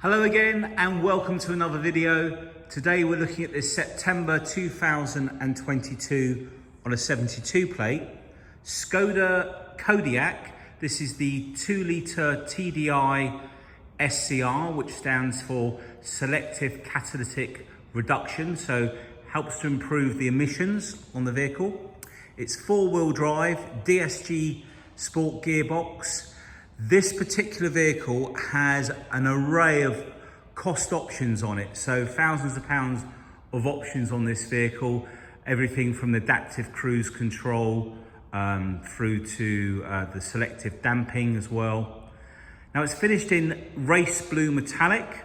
Hello again and welcome to another video. Today we're looking at this September 2022 on a 72 plate Skoda Kodiaq. This is the 2.0 TDI SCR, which stands for Selective Catalytic Reduction, so helps to improve the emissions on the vehicle. It's four-wheel drive, DSG sport gearbox. This particular vehicle has an array of cost options on it, so thousands of pounds of options on this vehicle, everything from the adaptive cruise control through to the selective damping as well. Now it's finished in race blue metallic,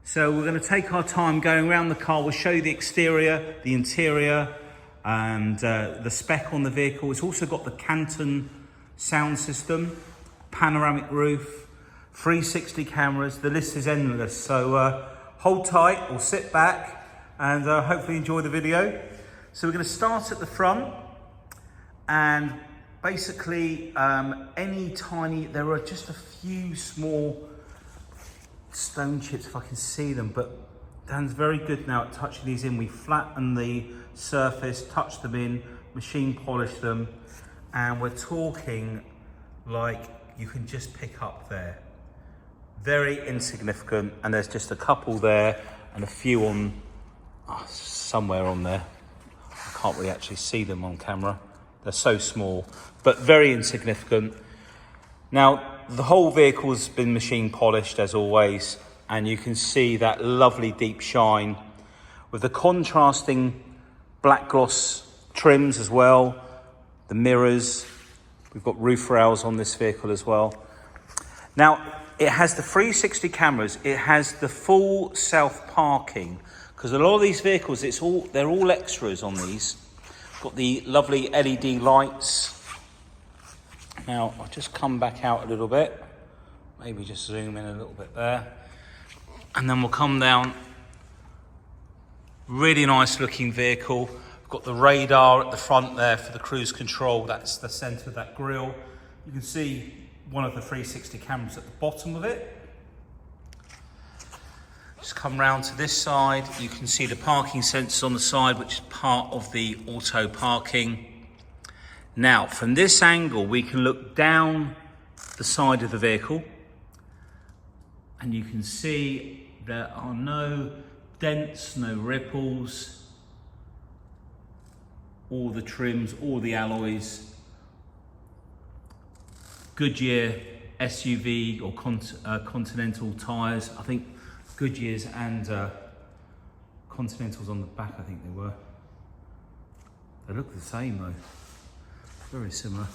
so we're going to take our time going around the car. We'll show you the exterior, the interior, and the spec on the vehicle. It's also got the CANTON sound system, panoramic roof, 360 cameras. The list is endless, so hold tight or sit back and hopefully enjoy the video. So we're going to start at the front, and basically there are just a few small stone chips if I can see them, but Dan's very good now at touching these in. We flatten the surface, touch them in, machine polish them, and we're talking like you can just pick up there. Very insignificant, and there's just a couple there and a few on somewhere on there. I can't really actually see them on camera. They're so small, but very insignificant. Now, the whole vehicle's been machine polished as always, and you can see that lovely deep shine with the contrasting black gloss trims as well, the mirrors. We've got roof rails on this vehicle as well. Now, it has the 360 cameras. It has the full self-parking, because a lot of these vehicles, they're all extras on these. Got the lovely LED lights. Now, I'll just come back out a little bit. Maybe just zoom in a little bit there. And then we'll come down. Really nice looking vehicle. Got the radar at the front there for the cruise control. That's the center of that grille. You can see one of the 360 cameras at the bottom of it. Just come round to this side. You can see the parking sensors on the side, which is part of the auto parking. Now, from this angle, we can look down the side of the vehicle, and you can see there are no dents, no ripples. All the trims, all the alloys. Goodyear SUV or Continental tyres. I think Goodyear's and Continentals on the back, I think they were. They look the same though, very similar.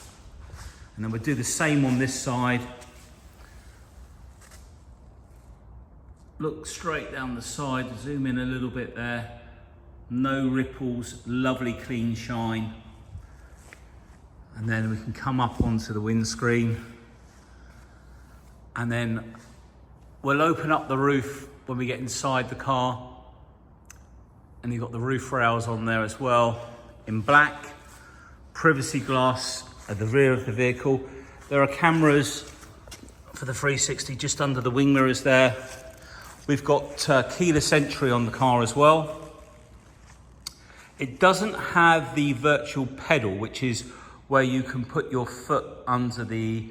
And then we'll do the same on this side. Look straight down the side, zoom in a little bit there. No ripples, lovely clean shine. And then we can come up onto the windscreen, and then we'll open up the roof when we get inside the car, and you've got the roof rails on there as well in black. Privacy glass at the rear of the vehicle. There are cameras for the 360 just under the wing mirrors there. We've got keyless entry on the car as well. It doesn't have the virtual pedal, which is where you can put your foot under the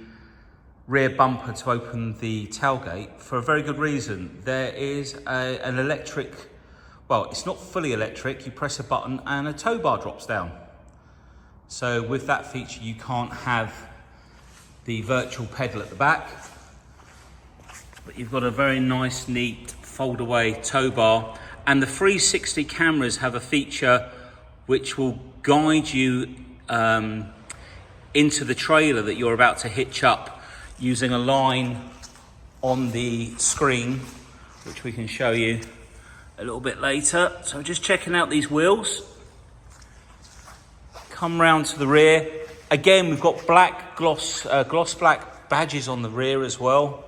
rear bumper to open the tailgate, for a very good reason. There is an electric, well, it's not fully electric. You press a button and a tow bar drops down. So with that feature, you can't have the virtual pedal at the back, but you've got a very nice, neat fold away tow bar. And the 360 cameras have a feature which will guide you into the trailer that you're about to hitch up, using a line on the screen, which we can show you a little bit later. So just checking out these wheels. Come round to the rear. Again, we've got black gloss black badges on the rear as well.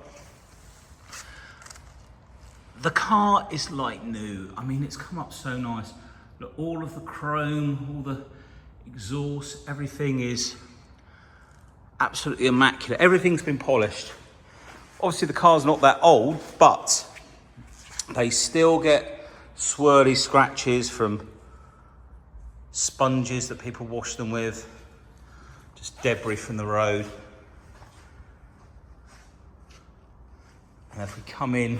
The car is like new. I mean, it's come up so nice. Look, all of the chrome, all the exhaust, everything is absolutely immaculate. Everything's been polished. Obviously the car's not that old, but They still get swirly scratches from sponges that people wash them with, just debris from the road. And if we come in,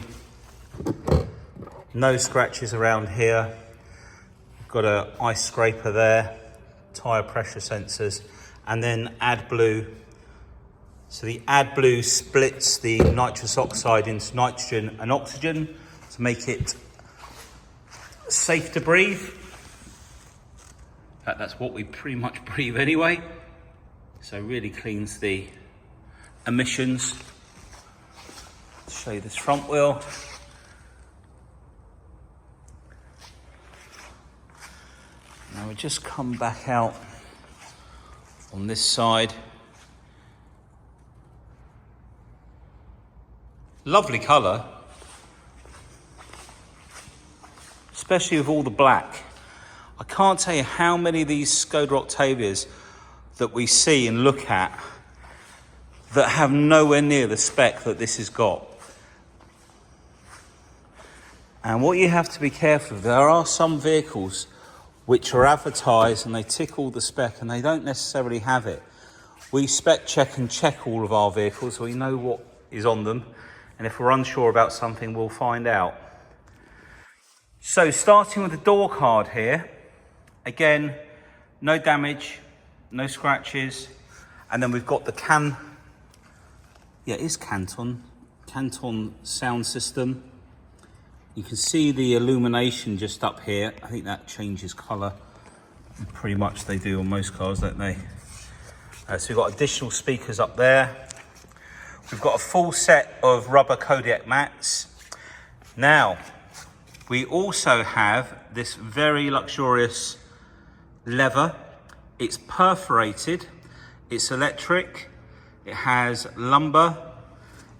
no scratches around here. We've got an ice scraper there, tyre pressure sensors, and then AdBlue. So the AdBlue splits the nitrous oxide into nitrogen and oxygen to make it safe to breathe. In fact, that's what we pretty much breathe anyway. So really cleans the emissions. Let's show you this front wheel. Now we just come back out on this side. Lovely colour, especially with all the black. I can't tell you how many of these Skoda Octavias that we see and look at that have nowhere near the spec that this has got. And what you have to be careful of, there are some vehicles which are advertised and they tick all the spec and they don't necessarily have it. We spec check and check all of our vehicles so we know what is on them, and if we're unsure about something, we'll find out. So starting with the door card here, again, no damage, no scratches, and then we've got the CANTON sound system. You can see the illumination just up here. I think that changes colour. Pretty much they do on most cars, don't they? So we've got additional speakers up there. We've got a full set of rubber Kodiaq mats. Now, we also have this very luxurious leather. It's perforated, it's electric, it has lumbar,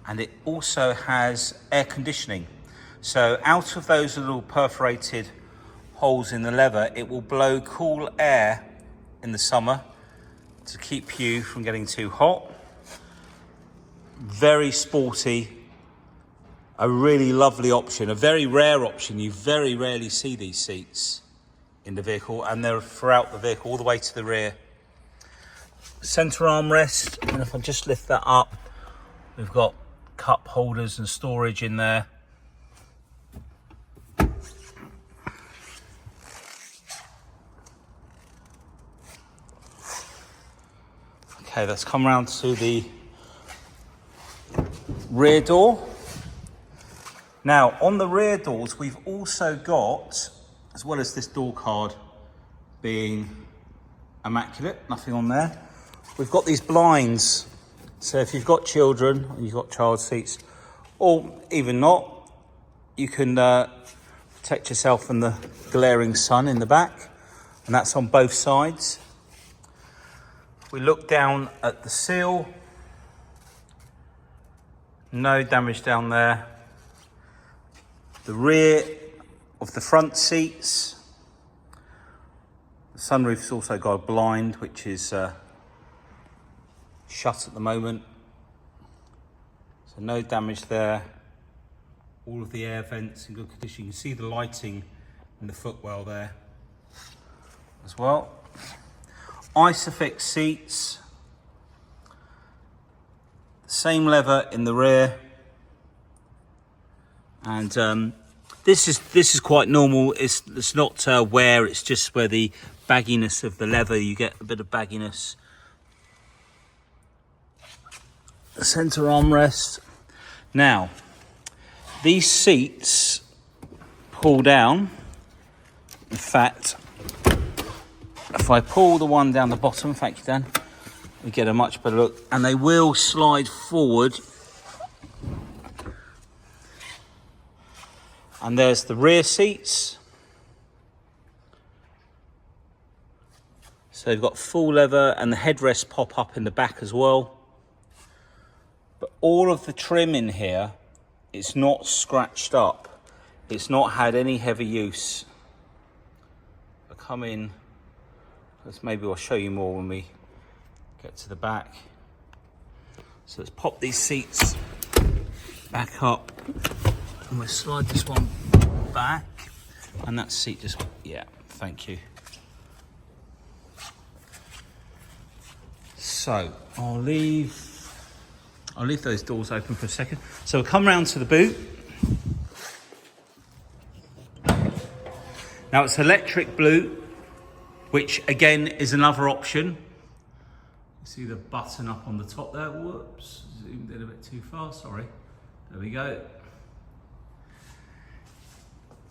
and it also has air conditioning. So out of those little perforated holes in the leather, it will blow cool air in the summer to keep you from getting too hot. Very sporty, a really lovely option, a very rare option. You very rarely see these seats in the vehicle, and they're throughout the vehicle all the way to the rear. Centre armrest, and if I just lift that up, we've got cup holders and storage in there. Okay, let's come round to the rear door. Now, on the rear doors, we've also got, as well as this door card being immaculate, nothing on there, we've got these blinds. So if you've got children, and you've got child seats, or even not, you can protect yourself from the glaring sun in the back, and that's on both sides. We look down at the sill. No damage down there. The rear of the front seats. The sunroof's also got a blind, which is shut at the moment. So no damage there. All of the air vents in good condition. You can see the lighting in the footwell there as well. Isofix seats. Same leather in the rear, and this is quite normal. It's not wear, it's just where the bagginess of the leather, you get a bit of bagginess. The centre armrest. Now, these seats pull down. In fact, if I pull the one down the bottom, thank you, Dan, we get a much better look, and they will slide forward. And there's the rear seats. So they've got full leather, and the headrests pop up in the back as well. But all of the trim in here, it's not scratched up. It's not had any heavy use. I come in, maybe I'll show you more when we get to the back. So let's pop these seats back up. And we'll slide this one back, and that seat just, yeah, thank you. So I'll leave those doors open for a second. So we'll come round to the boot. Now it's electric boot, which again is another option. See the button up on the top there. Whoops, zoomed in a bit too far, sorry. There we go.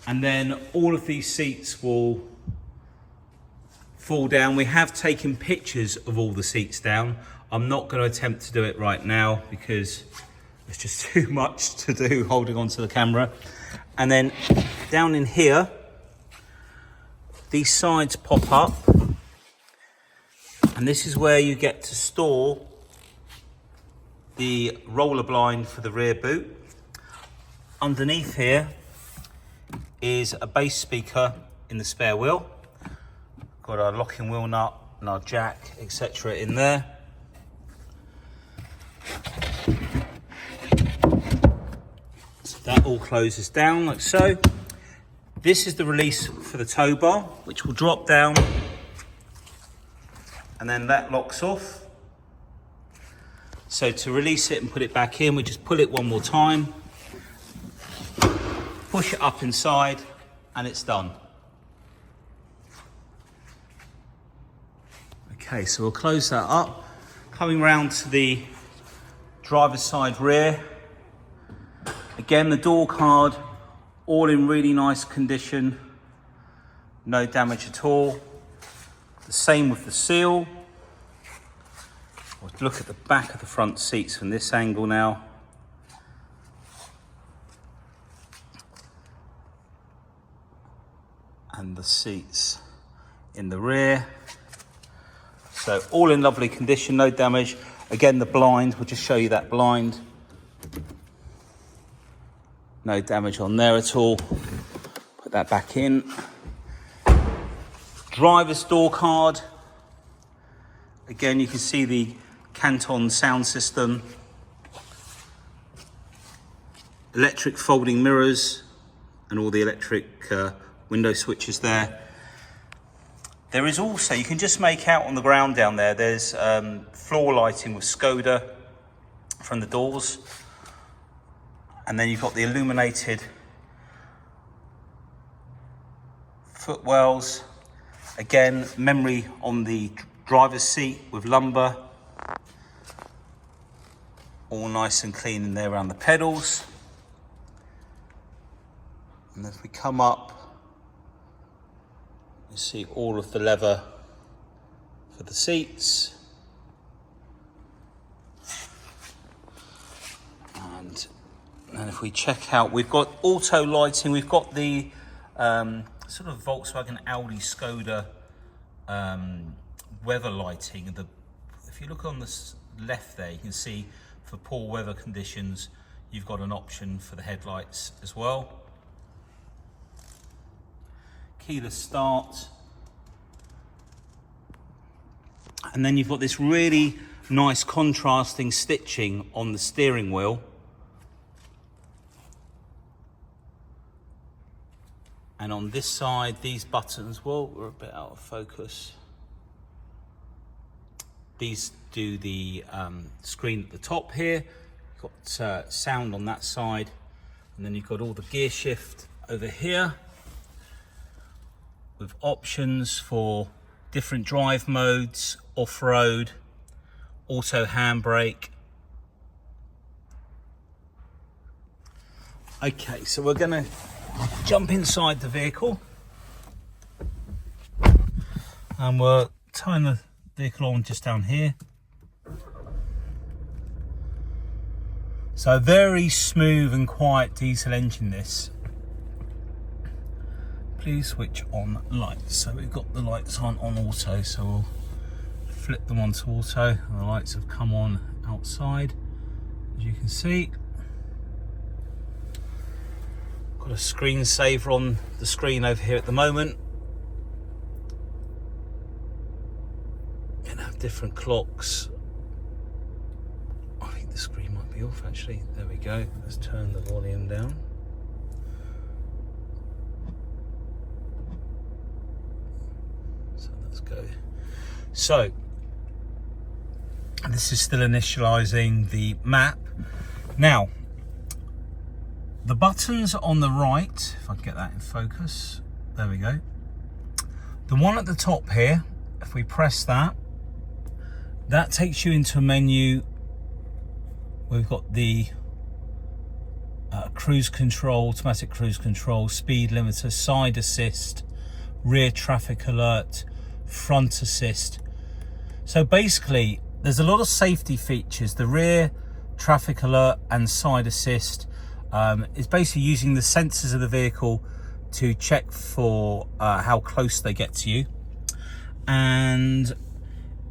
And then all of these seats will fall down. We have taken pictures of all the seats down. I'm not going to attempt to do it right now because it's just too much to do holding onto the camera. And then down in here, these sides pop up. And this is where you get to store the roller blind for the rear boot. Underneath here is a bass speaker in the spare wheel. Got our locking wheel nut and our jack, etc. in there. So that all closes down like so. This is the release for the tow bar, which will drop down, and then that locks off. So to release it and put it back in, we just pull it one more time, push it up inside, and it's done. Okay, so we'll close that up. Coming round to the driver's side rear. Again, the door card, all in really nice condition. No damage at all. The same with the seal. We'll look at the back of the front seats from this angle now. And the seats in the rear. So all in lovely condition, no damage. Again, the blind, we'll just show you that blind. No damage on there at all. Put that back in. Driver's door card. Again, you can see the CANTON sound system. Electric folding mirrors and all the electric window switches there. There is also, you can just make out on the ground down there, there's floor lighting with Skoda from the doors. And then you've got the illuminated footwells. Again, memory on the driver's seat with lumbar. All nice and clean in there around the pedals. And if we come up, you see all of the leather for the seats. And if we check out, we've got auto lighting, we've got the sort of Volkswagen, Audi, Skoda weather lighting. If you look on the left there, you can see for poor weather conditions, you've got an option for the headlights as well. Keyless start. And then you've got this really nice contrasting stitching on the steering wheel. And on this side, these buttons, well, we're a bit out of focus. These do the screen at the top here. You've got sound on that side. And then you've got all the gear shift over here with options for different drive modes, off-road, auto handbrake. Okay, so we're gonna jump inside the vehicle and we're tying the vehicle on just down here. So very smooth and quiet diesel engine this. Please switch on lights. So we've got the lights on auto, so we'll flip them onto auto and the lights have come on outside, as you can see. Got a screensaver on the screen over here at the moment. Can have different clocks. I think the screen might be off actually. There we go. Let's turn the volume down. go. So this is still initializing the map. Now, the buttons on the right, if I can get that in focus, there we go. The one at the top here, if we press that, that takes you into a menu. We've got the cruise control, automatic cruise control, speed limiter, side assist, rear traffic alert, front assist. So basically, there's a lot of safety features. The rear traffic alert and side assist is basically using the sensors of the vehicle to check for how close they get to you. And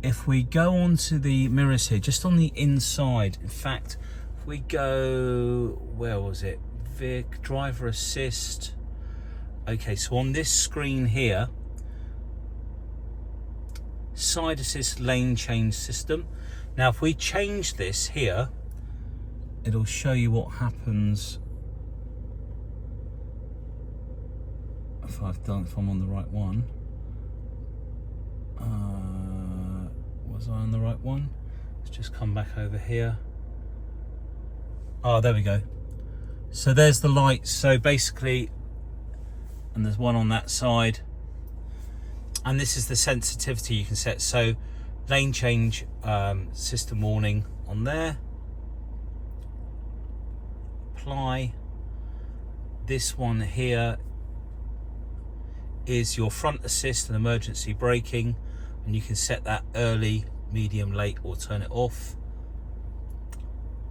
if we go onto the mirrors here, just on the inside, in fact, if we go, where was it? Driver assist. Okay, so on this screen here, side assist lane change system. Now, if we change this here, it'll show you what happens if I'm on the right one. Was I on the right one? Let's just come back over here. Oh, there we go. So there's the lights. So basically, and there's one on that side. And this is the sensitivity you can set. So lane change system warning on there. Apply. This one here is your front assist and emergency braking, and you can set that early, medium, late, or turn it off.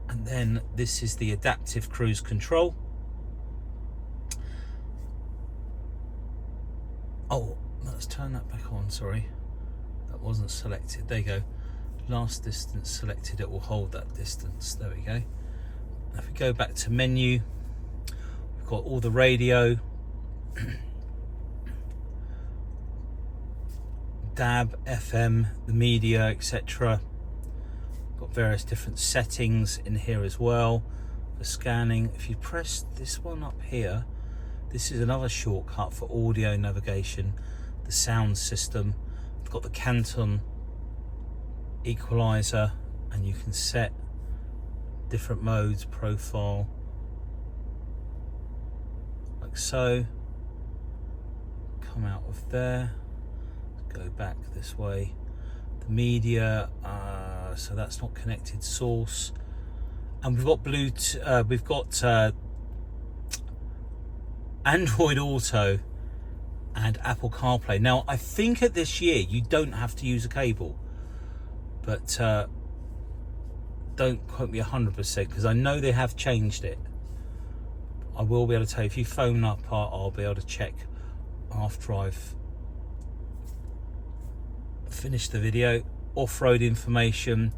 And then this is the adaptive cruise control. Oh, let's turn that back on, sorry. That wasn't selected, there you go. Last distance selected, it will hold that distance, there we go. Now if we go back to menu, we've got all the radio, DAB, FM, the media, etc. Got various different settings in here as well for scanning. If you press this one up here, this is another shortcut for audio navigation, the sound system. We've got the CANTON equalizer, and you can set different modes, profile, like so. Come out of there. Go back this way. The media, so that's not connected source. And we've got Bluetooth, we've got Android Auto and Apple CarPlay. Now, I think at this year you don't have to use a cable, but don't quote me 100% because I know they have changed it. I will be able to tell you if you phone up, I'll be able to check after I've finish the video. Off-road information,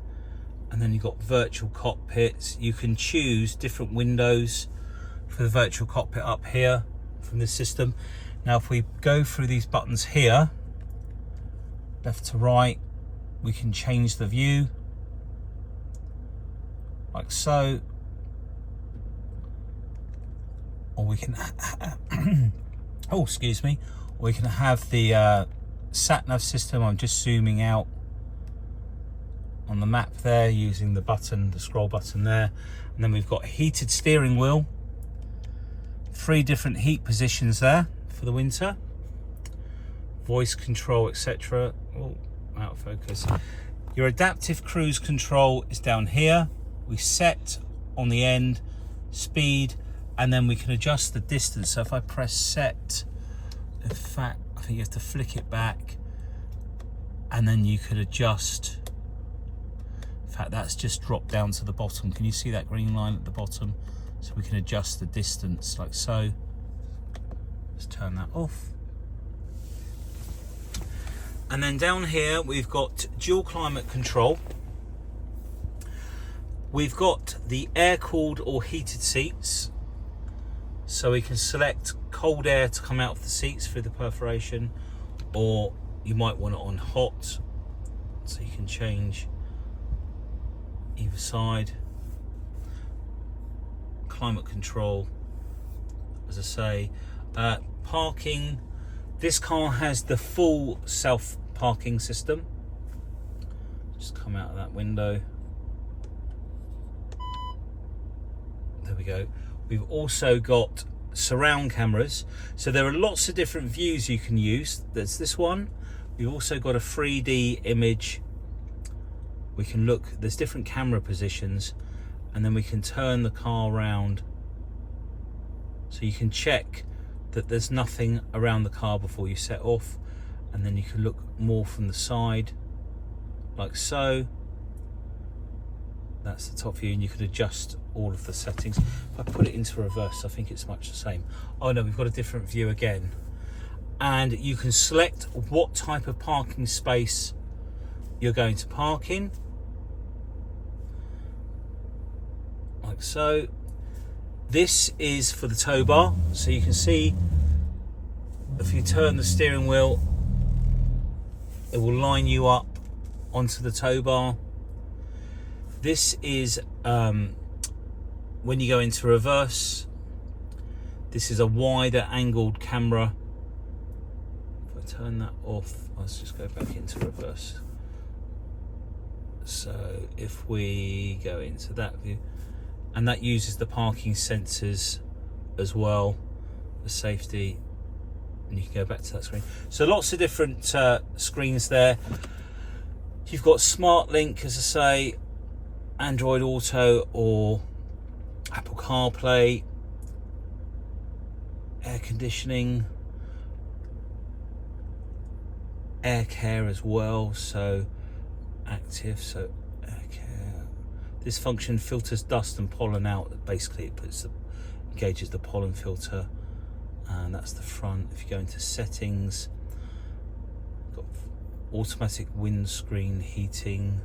and then you've got virtual cockpits. You can choose different windows for the virtual cockpit up here from this system. Now if we go through these buttons here, left to right, we can change the view like so, or we can oh, excuse me, or we can have the sat-nav system. I'm just zooming out on the map there using the button, the scroll button there. And then we've got heated steering wheel, 3 different heat positions there for the winter, voice control, etc. Oh, out of focus. Your adaptive cruise control is down here. We set on the end speed, and then we can adjust the distance. So if I press set, in fact, I think you have to flick it back, and then you could adjust. In fact, that's just dropped down to the bottom. Can you see that green line at the bottom? So we can adjust the distance like so. Let's turn that off. And then down here we've got dual climate control. We've got the air-cooled or heated seats. So we can select cold air to come out of the seats through the perforation, or you might want it on hot, so you can change either side. Climate control, as I say. Parking. This car has the full self parking system. Just come out of that window. There we go. We've also got surround cameras, so there are lots of different views you can use. There's this one. We've also got a 3D image. We can look, there's different camera positions, and then we can turn the car around so you can check that there's nothing around the car before you set off, and then you can look more from the side like so. That's the top view, and you can adjust all of the settings. If I put it into reverse, I think it's much the same. Oh no, we've got a different view again. And you can select what type of parking space you're going to park in. Like so. This is for the tow bar. So you can see if you turn the steering wheel, it will line you up onto the tow bar. This is when you go into reverse. This is a wider angled camera. If I turn that off, let's just go back into reverse. So if we go into that view, and that uses the parking sensors as well for safety, and you can go back to that screen. So lots of different screens there. You've got Smart Link, as I say, Android Auto or Apple CarPlay, air conditioning, air care as well, so active, so air care. This function filters dust and pollen out. Basically it gauges the pollen filter, and that's the front. If you go into settings, got automatic windscreen heating.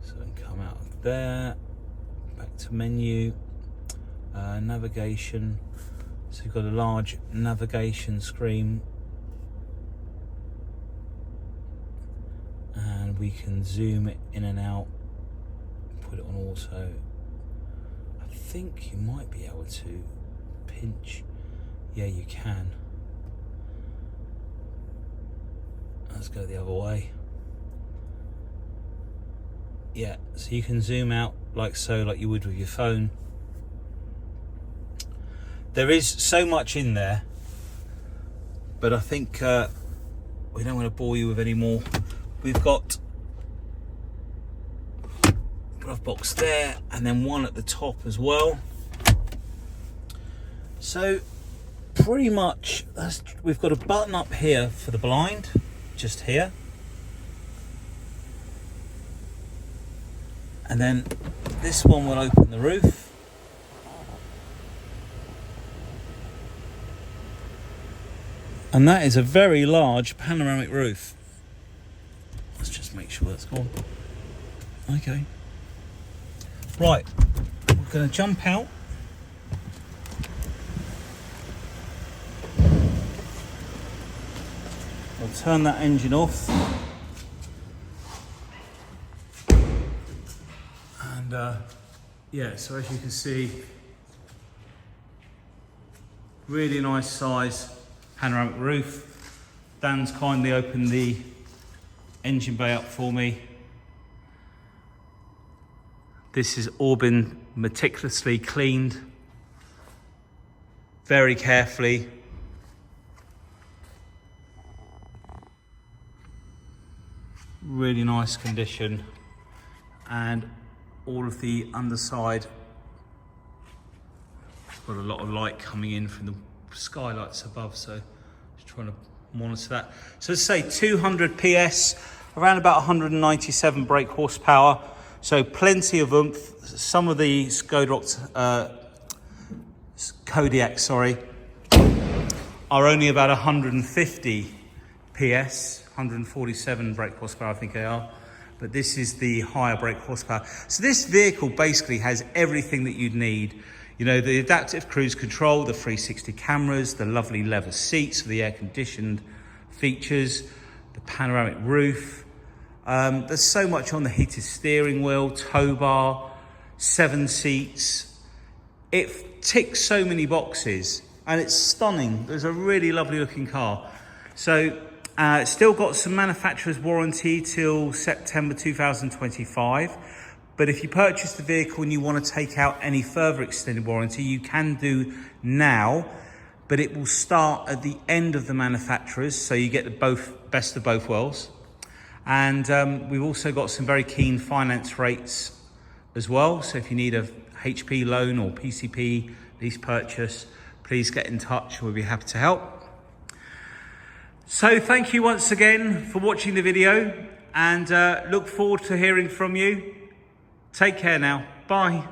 So come out of there, back to menu, navigation. So you've got a large navigation screen, and we can zoom it in and out, put it on auto. I think you might be able to pinch. Yeah, you can. Let's go the other way. Yeah, so you can zoom out like so, like you would with your phone. There is so much in there, but I think we don't want to bore you with any more. We've got a glove box there, and then one at the top as well. So pretty much we've got a button up here for the blind, just here. And then this one will open the roof. And that is a very large panoramic roof. Let's just make sure that's gone. Okay. Right, we're going to jump out. We'll turn that engine off. Yeah, so as you can see, really nice size panoramic roof. Dan's kindly opened the engine bay up for me. This has all been meticulously cleaned, very carefully. Really nice condition, and all of the underside, got a lot of light coming in from the skylights above, so just trying to monitor that. So let's say 200 PS, around about 197 brake horsepower, so plenty of oomph. Some of the Kodiaq, are only about 150 PS, 147 brake horsepower I think they are. But this is the higher brake horsepower. So this vehicle basically has everything that you'd need. You know, the adaptive cruise control, the 360 cameras, the lovely leather seats for the air-conditioned features, the panoramic roof. There's so much on the heated steering wheel, tow bar, 7 seats. It ticks so many boxes, and it's stunning. There's a really lovely looking car. So Still got some manufacturer's warranty till September 2025. But if you purchase the vehicle and you want to take out any further extended warranty, you can do now, but it will start at the end of the manufacturer's, so you get the best of both worlds. And we've also got some very keen finance rates as well. So if you need a HP loan or PCP lease purchase, please get in touch. We'll be happy to help. So thank you once again for watching the video, and look forward to hearing from you. Take care now. Bye.